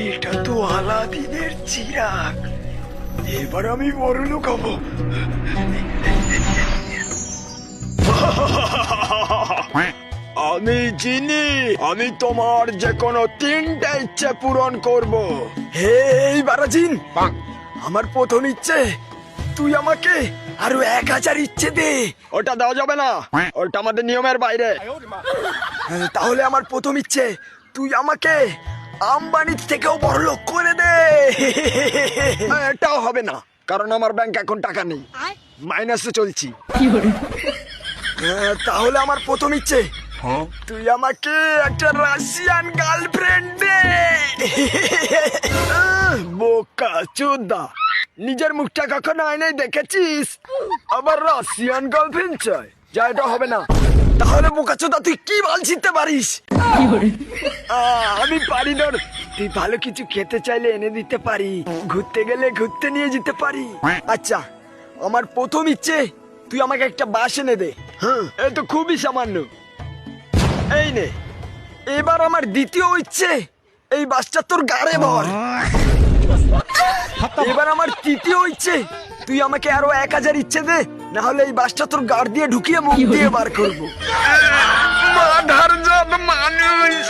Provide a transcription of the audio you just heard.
এটা তো আলাদিনের চিরাগ। এবার আমি বড়লোক হব। আমি চিনি, আমি তোমার যে কোনো 3টা ইচ্ছে পূরণ করব। এই বারাজিন, আমার প্রথম ইচ্ছে তুই আমাকে আরো 1000 ইচ্ছে দে। ওটা দেওয়া যাবে না, ওটা আমাদের নিয়মের বাইরে। তাহলে আমার প্রথম ইচ্ছে তুই আমাকে আম্বানির থেকেও বড়লোক করে দে। এটাও হবে না, কারণ আমার ব্যাংক এখন টাকা নেই, মাইনাসে চলছি। তাহলে আমার প্রথম ইচ্ছে তুই আমাকে একটা রাশিয়ান গার্লফ্রেন্ড দে। বোকা চোদা, নিজের মুখটা কখনো আয়নায় দেখেছিস, আবার রাশিয়ান গার্লফ্রেন্ড চাই? যা, এটা হবে না। তাহলে বোকা চোদা তুই কি বাল ছিঁড়তে পারিস? আমি পারি না। তুই ভালো কিছু খেতে চাইলে এনে দিতে পারি, ঘুরতে গেলে ঘুরতে নিয়ে যেতে পারি। আচ্ছা, আমার প্রথম ইচ্ছে তুই আমাকে একটা বাস এনে দে। হ্যাঁ, এ তো খুবই সামান্য। এই নে। এবার আমার দ্বিতীয় ইচ্ছে, এই বাসটা তোর গাড়ে ভর। এবার আমার তৃতীয় ইচ্ছে তুই আমাকে আরো 1000 ইচ্ছে দে, না হলে এই বাসটা তোর গাড় দিয়ে ঢুকিয়ে মুখ দিয়ে বার করবো। মাধার জাত মানুষ।